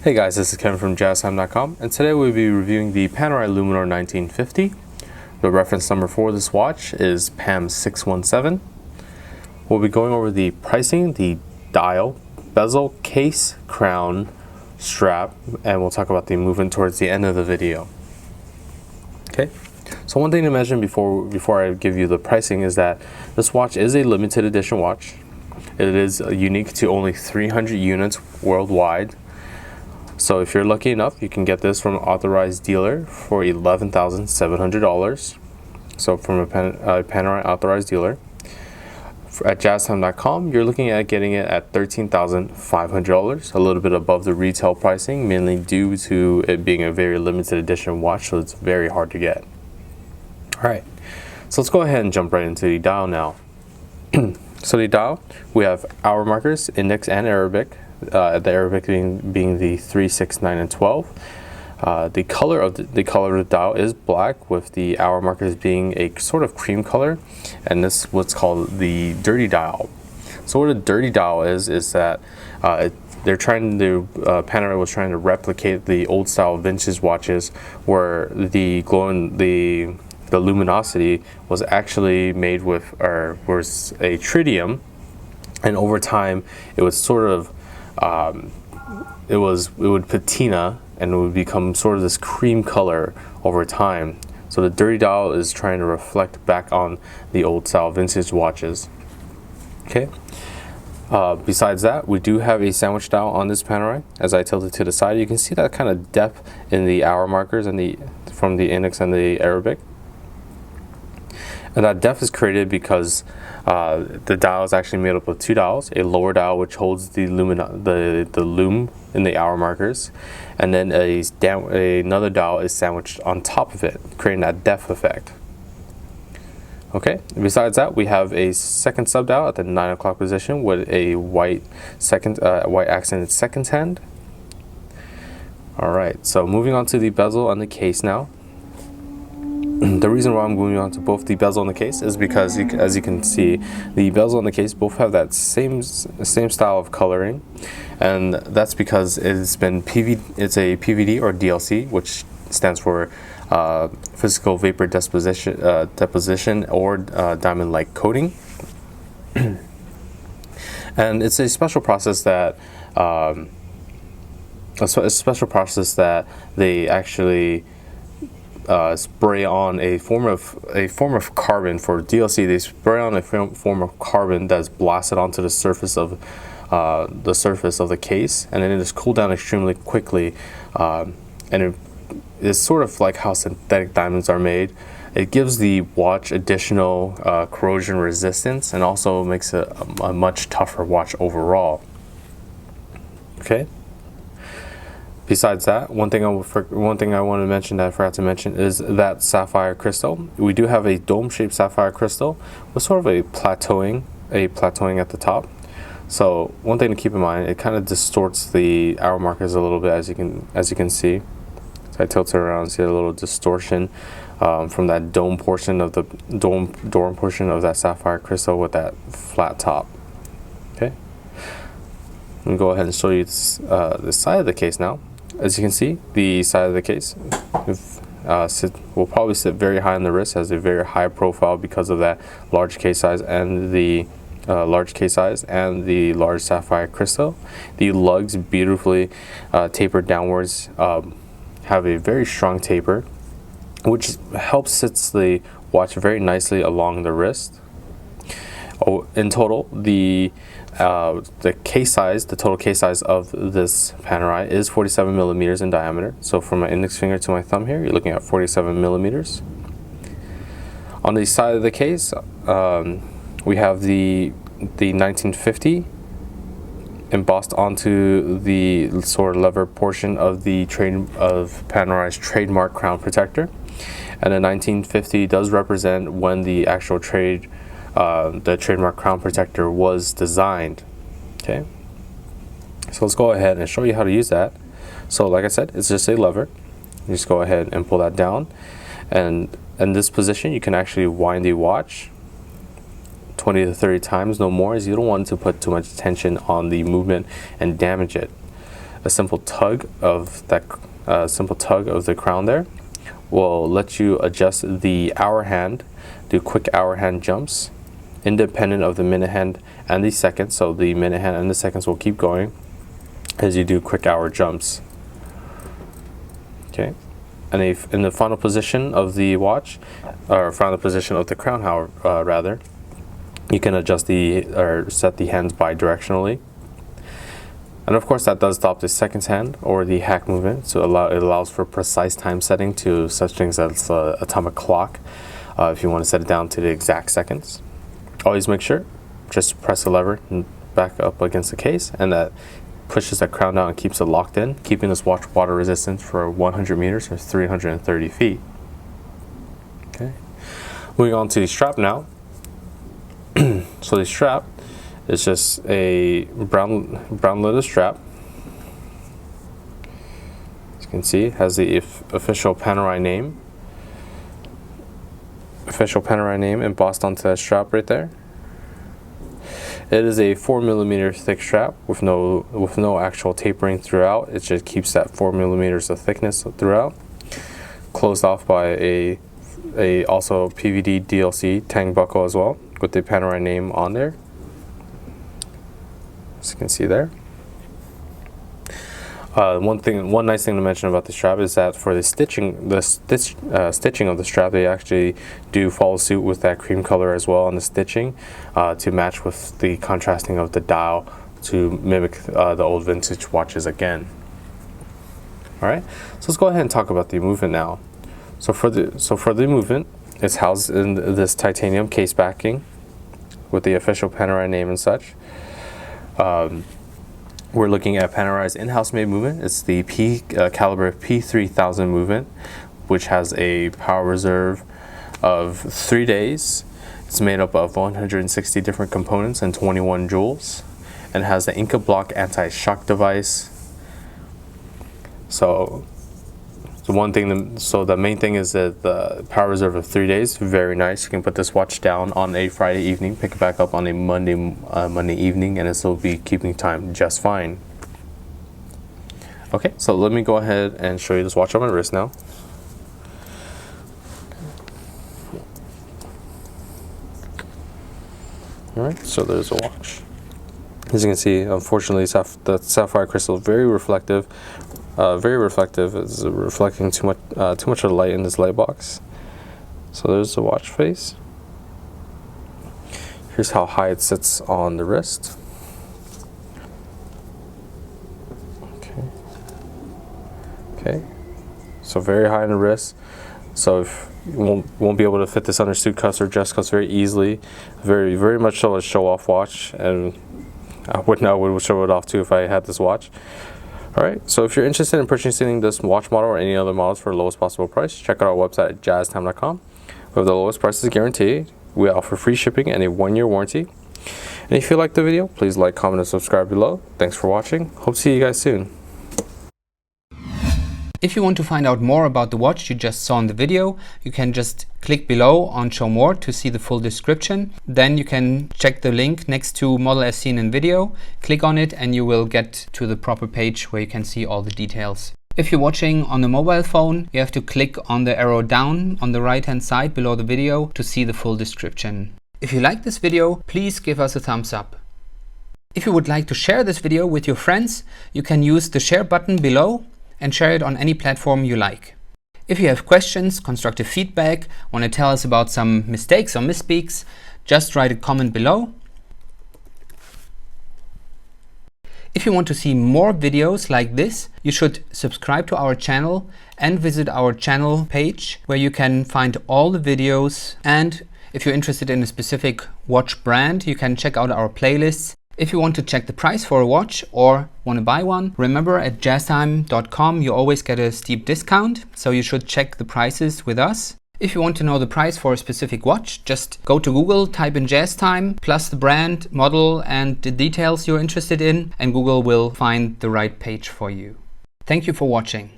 Hey guys, this is Kevin from JazTime.com, and today we'll be reviewing the Panerai Luminor 1950. The reference number for this watch is PAM 617. We'll be going over the pricing, the dial, bezel, case, crown, strap, and we'll talk about the movement towards the end of the video. Okay, so one thing to mention before I give you the pricing is that this watch is a limited edition watch. It is unique to only 300 units worldwide. So if you're lucky enough, you can get this from an authorized dealer for $11,700. So from a Panerai authorized dealer. At JazTime.com, you're looking at getting it at $13,500, a little bit above the retail pricing, mainly due to it being a very limited edition watch, so it's very hard to get. All right, so let's go ahead and jump right into the dial now. So the dial, we have hour markers, index and Arabic. The Arabic being the 3, 6, 9, and 12. The color of the dial is black, with the hour markers being a sort of cream color, and this is what's called the dirty dial. So what a dirty dial is that Panerai was trying to replicate the old style vintage watches where the luminosity was actually made with was a tritium, and over time it was sort of it would patina and it would become sort of this cream color over time. So the dirty dial is trying to reflect back on the old style vintage watches. Okay. Besides that, we do have a sandwich dial on this Panerai. As I tilt it to the side, you can see that kind of depth in the hour markers and from the index and the Arabic. And that depth is created because the dial is actually made up of two dials: a lower dial which holds the lume in the hour markers, and then another dial is sandwiched on top of it, creating that depth effect. Okay. Besides that, we have a second sub dial at the 9 o'clock position with a white accented second hand. All right. So moving on to the bezel and the case now. The reason why I'm moving on to both the bezel and the case is because, as you can see, the bezel and the case both have that same style of coloring, and that's because it's a PVD or DLC, which stands for physical vapor deposition or diamond-like coating. And it's a special process that they actually spray on a form of carbon. For DLC, they spray on a form of carbon that's blasted onto the surface of the case, and then it is cooled down extremely quickly. And it is sort of like how synthetic diamonds are made. It gives the watch additional corrosion resistance, and also makes it a much tougher watch overall. Okay. Besides that, one thing I want to mention that I forgot to mention is that sapphire crystal. We do have a dome-shaped sapphire crystal with sort of a plateauing at the top. So one thing to keep in mind, it kind of distorts the hour markers a little bit, as you can see. So I tilt it around, see a little distortion from that dome portion of that sapphire crystal with that flat top. Okay. Let me go ahead and show you the side of the case now. As you can see, the side of the case will probably sit very high on the wrist, has a very high profile because of that large case size and the large sapphire crystal. The lugs, beautifully tapered downwards, have a very strong taper, which sits the watch very nicely along the wrist. In total, the total case size of this Panerai is 47 millimeters in diameter. So from my index finger to my thumb here, you're looking at 47 millimeters. On the side of the case, we have the 1950 embossed onto the sort of lever portion of Panerai's trademark crown protector, and the 1950 does represent when the actual the trademark crown protector was designed. Okay, so let's go ahead and show you how to use that. So like I said, it's just a lever. You just go ahead and pull that down, and in this position you can actually wind the watch 20 to 30 times, no more, as you don't want to put too much tension on the movement and damage it. a simple tug of the crown there will let you adjust the hour hand, do quick hour hand jumps, independent of the minute hand and the seconds. So the minute hand and the seconds will keep going as you do quick hour jumps. Okay, and in the final position of the watch, or final position of the crown, rather, you can adjust or set the hands bi-directionally. And of course that does stop the seconds hand or the hack movement, so it allows for precise time setting to such things as atomic clock, if you want to set it down to the exact seconds. Always make sure, just press the lever and back up against the case, and that pushes that crown down and keeps it locked in, keeping this watch water resistant for 100 meters or 330 feet. Okay, moving on to the strap now. So the strap is just a brown leather strap. As you can see, it has the official Panerai name. Embossed onto that strap right there. It is a 4mm thick strap with no actual tapering throughout. It just keeps that 4mm of thickness throughout. Closed off by a also PVD DLC tang buckle as well, with the Panerai name on there, as you can see there. One nice thing to mention about the strap is that for the stitching of the strap, they actually do follow suit with that cream color as well on the stitching, to match with the contrasting of the dial to mimic the old vintage watches again. All right, so let's go ahead and talk about the movement now. So for the movement, it's housed in this titanium case backing with the official Panerai name and such. We're looking at Panerai's in-house made movement. It's the caliber P3000 movement, which has a power reserve of 3 days. It's made up of 160 different components and 21 joules, and has the Inca Block anti-shock device. So the main thing is that the power reserve of 3 days, very nice. You can put this watch down on a Friday evening, pick it back up on a Monday evening, and it'll be keeping time just fine. Okay, so let me go ahead and show you this watch on my wrist now. All right, so there's a watch. As you can see, unfortunately, the sapphire crystal is very reflective. It's reflecting too much of the light in this light box. So there's the watch face. Here's how high it sits on the wrist. Okay. So very high on the wrist. So if you won't be able to fit this under suit cuffs or dress cuffs very easily. Very much so a show off watch, and I would show it off too if I had this watch. Alright, so if you're interested in purchasing this watch model or any other models for the lowest possible price, check out our website at JazTime.com. We have the lowest prices guaranteed. We offer free shipping and a 1-year warranty. And if you liked the video, please like, comment, and subscribe below. Thanks for watching. Hope to see you guys soon. If you want to find out more about the watch you just saw in the video, you can just click below on Show More to see the full description. Then you can check the link next to Model as seen in video, click on it, and you will get to the proper page where you can see all the details. If you're watching on a mobile phone, you have to click on the arrow down on the right hand side below the video to see the full description. If you like this video, please give us a thumbs up. If you would like to share this video with your friends, you can use the share button below and share it on any platform you like. If you have questions, constructive feedback, want to tell us about some mistakes or misspeaks, just write a comment below. If you want to see more videos like this, you should subscribe to our channel and visit our channel page where you can find all the videos. And if you're interested in a specific watch brand, you can check out our playlists. If you want to check the price for a watch or want to buy one, remember at JazTime.com you always get a steep discount, so you should check the prices with us. If you want to know the price for a specific watch, just go to Google, type in JazTime, plus the brand, model, and the details you're interested in, and Google will find the right page for you. Thank you for watching.